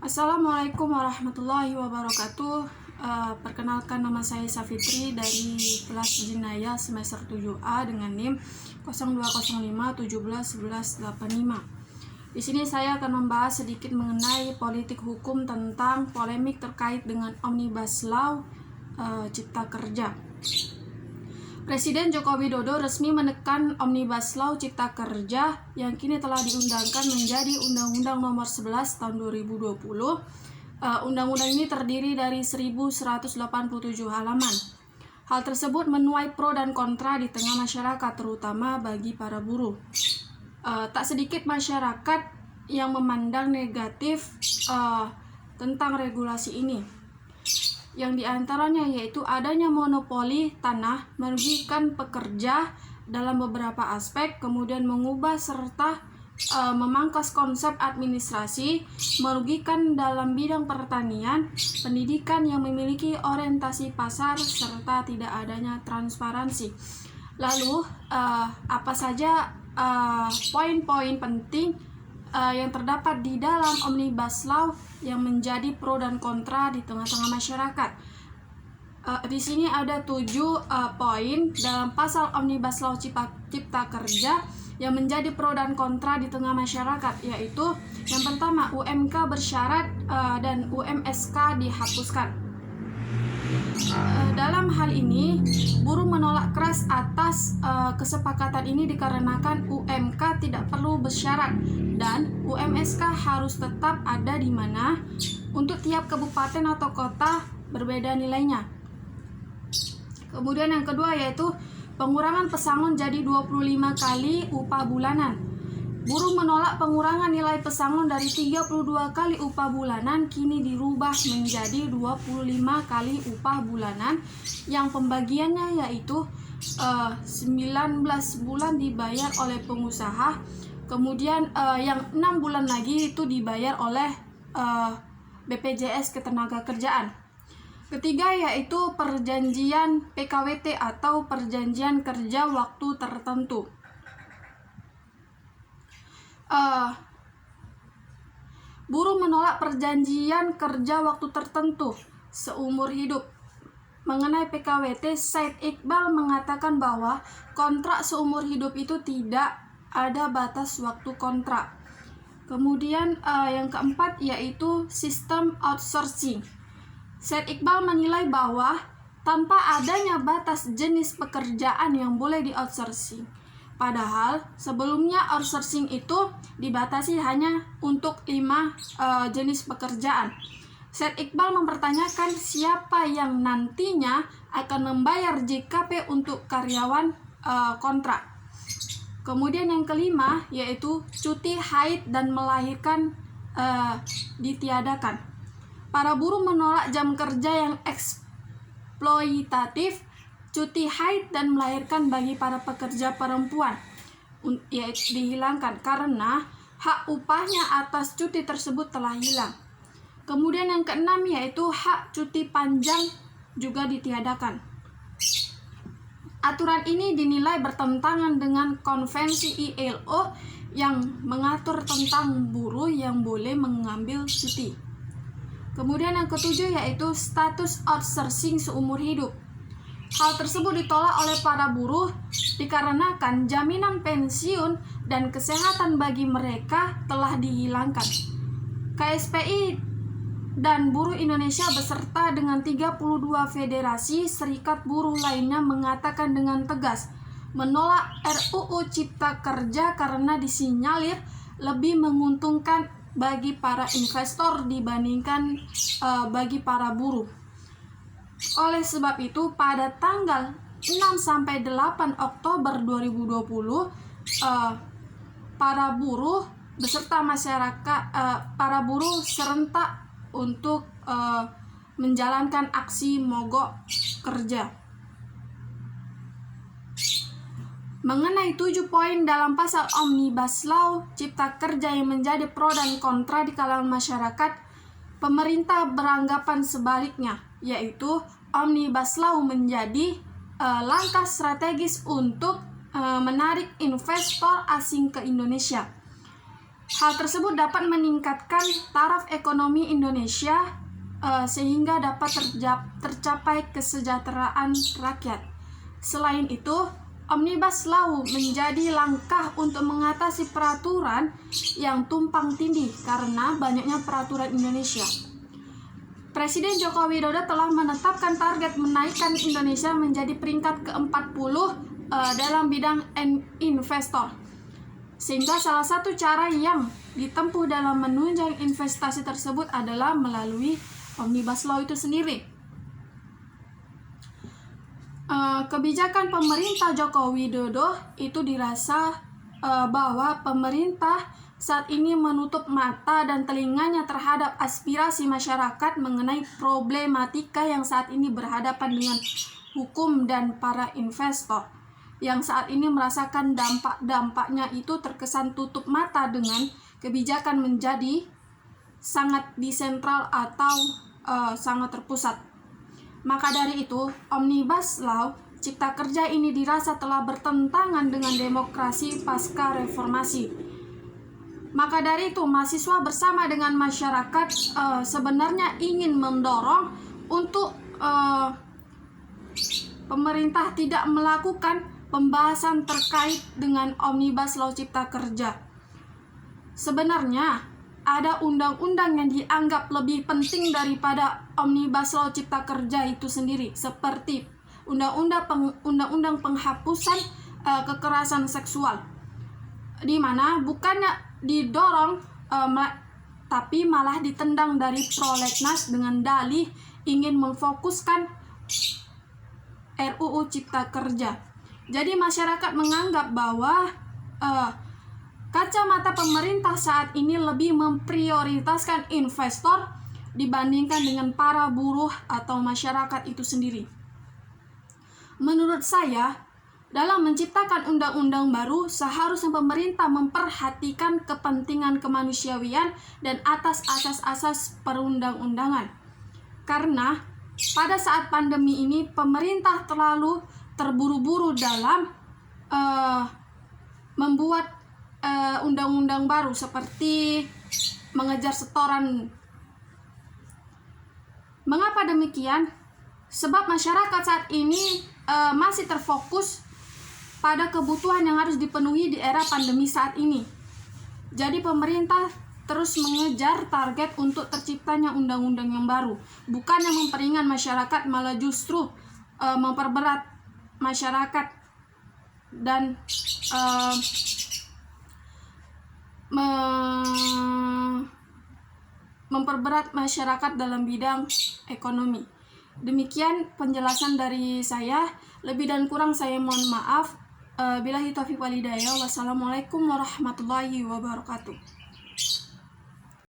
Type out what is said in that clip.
Assalamualaikum warahmatullahi wabarakatuh. Perkenalkan, nama saya Safitri dari kelas Jinayah semester 7A dengan NIM 0205171185. Di sini saya akan membahas sedikit mengenai politik hukum tentang polemik terkait dengan Omnibus Law Cipta Kerja. Presiden Joko Widodo resmi menekan Omnibus Law Cipta Kerja yang kini telah diundangkan menjadi Undang-Undang Nomor 11 Tahun 2020. Undang-undang ini terdiri dari 1187 halaman. Hal tersebut menuai pro dan kontra di tengah masyarakat, terutama bagi para buruh. Tak sedikit masyarakat yang memandang negatif tentang regulasi ini, yang diantaranya yaitu adanya monopoli tanah merugikan pekerja dalam beberapa aspek, kemudian mengubah serta memangkas konsep administrasi, merugikan dalam bidang pertanian, pendidikan yang memiliki orientasi pasar, serta tidak adanya transparansi. Lalu apa saja poin-poin penting yang terdapat di dalam Omnibus Law yang menjadi pro dan kontra di tengah-tengah masyarakat. Di sini ada 7 poin dalam pasal Omnibus Law Cipta Kerja yang menjadi pro dan kontra di tengah masyarakat, yaitu yang pertama, UMK bersyarat dan UMSK dihapuskan. Dalam hal ini, buruh menolak keras atas kesepakatan ini dikarenakan UMK tidak perlu bersyarat dan UMSK harus tetap ada, di mana untuk tiap kabupaten atau kota berbeda nilainya. Kemudian yang kedua yaitu pengurangan pesangon jadi 25 kali upah bulanan. Buruh menolak pengurangan nilai pesangon dari 32 kali upah bulanan kini dirubah menjadi 25 kali upah bulanan yang pembagiannya yaitu 19 bulan dibayar oleh pengusaha, kemudian yang 6 bulan lagi itu dibayar oleh BPJS Ketenagakerjaan. Ketiga yaitu perjanjian PKWT atau perjanjian kerja waktu tertentu. Buruh menolak perjanjian kerja waktu tertentu seumur hidup. Mengenai PKWT, Said Iqbal mengatakan bahwa kontrak seumur hidup itu tidak ada batas waktu kontrak. Kemudian yang keempat yaitu sistem outsourcing. Said Iqbal menilai bahwa tanpa adanya batas jenis pekerjaan yang boleh di-outsourcing. Padahal sebelumnya outsourcing itu dibatasi hanya untuk 5 jenis pekerjaan. Said Iqbal mempertanyakan siapa yang nantinya akan membayar JKP untuk karyawan kontrak. Kemudian yang kelima yaitu cuti haid dan melahirkan ditiadakan. Para buruh menolak jam kerja yang eksploitatif, cuti haid dan melahirkan bagi para pekerja perempuan yaitu dihilangkan karena hak upahnya atas cuti tersebut telah hilang. Kemudian yang keenam yaitu hak cuti panjang juga ditiadakan. Aturan ini dinilai bertentangan dengan konvensi ILO yang mengatur tentang buruh yang boleh mengambil cuti. Kemudian yang ketujuh yaitu status outsourcing seumur hidup. Hal tersebut ditolak oleh para buruh dikarenakan jaminan pensiun dan kesehatan bagi mereka telah dihilangkan. KSPI dan Buruh Indonesia beserta dengan 32 federasi serikat buruh lainnya mengatakan dengan tegas menolak RUU Cipta Kerja karena disinyalir lebih menguntungkan bagi para investor dibandingkan bagi para buruh. Oleh sebab itu, pada tanggal 6-8 Oktober 2020, para buruh beserta masyarakat, para buruh serentak untuk menjalankan aksi mogok kerja. Mengenai 7 poin dalam pasal Omnibus Law Cipta Kerja yang menjadi pro dan kontra di kalangan masyarakat, pemerintah beranggapan sebaliknya, yaitu Omnibus Law menjadi langkah strategis untuk menarik investor asing ke Indonesia. Hal tersebut dapat meningkatkan taraf ekonomi Indonesia sehingga dapat tercapai kesejahteraan rakyat. Selain itu, Omnibus Law menjadi langkah untuk mengatasi peraturan yang tumpang tindih karena banyaknya peraturan Indonesia. Presiden Joko Widodo telah menetapkan target menaikkan Indonesia menjadi peringkat ke-40 dalam bidang investor. Sehingga salah satu cara yang ditempuh dalam menunjang investasi tersebut adalah melalui Omnibus Law itu sendiri. Kebijakan pemerintah Joko Widodo itu dirasa bahwa pemerintah saat ini menutup mata dan telinganya terhadap aspirasi masyarakat mengenai problematika yang saat ini berhadapan dengan hukum dan para investor yang saat ini merasakan dampak-dampaknya itu terkesan tutup mata dengan kebijakan menjadi sangat disentral atau sangat terpusat. Maka dari itu, Omnibus Law Cipta Kerja ini dirasa telah bertentangan dengan demokrasi pasca reformasi. Maka dari itu, mahasiswa bersama dengan masyarakat sebenarnya ingin mendorong untuk pemerintah tidak melakukan pembahasan terkait dengan Omnibus Law Cipta Kerja. Sebenarnya, ada undang-undang yang dianggap lebih penting daripada Omnibus Law Cipta Kerja itu sendiri, seperti undang-undang penghapusan kekerasan seksual, di mana bukannya didorong tapi malah ditendang dari prolegnas dengan dalih ingin memfokuskan RUU Cipta Kerja. Jadi masyarakat menganggap bahwa kacamata pemerintah saat ini lebih memprioritaskan investor dibandingkan dengan para buruh atau masyarakat itu sendiri. Menurut saya, dalam menciptakan undang-undang baru, seharusnya pemerintah memperhatikan kepentingan kemanusiaan dan asas-asas perundang-undangan. Karena pada saat pandemi ini, pemerintah terlalu terburu-buru dalam membuat undang-undang baru seperti mengejar setoran. Mengapa demikian? Sebab masyarakat saat ini masih terfokus pada kebutuhan yang harus dipenuhi di era pandemi saat ini. Jadi pemerintah terus mengejar target untuk terciptanya undang-undang yang baru, bukannya memperingan masyarakat, malah justru memperberat masyarakat dan memperberat masyarakat dalam bidang ekonomi. Demikian penjelasan dari saya. Lebih dan kurang saya mohon maaf. Billahi taufiq wal hidayah. Wassalamualaikum warahmatullahi wabarakatuh.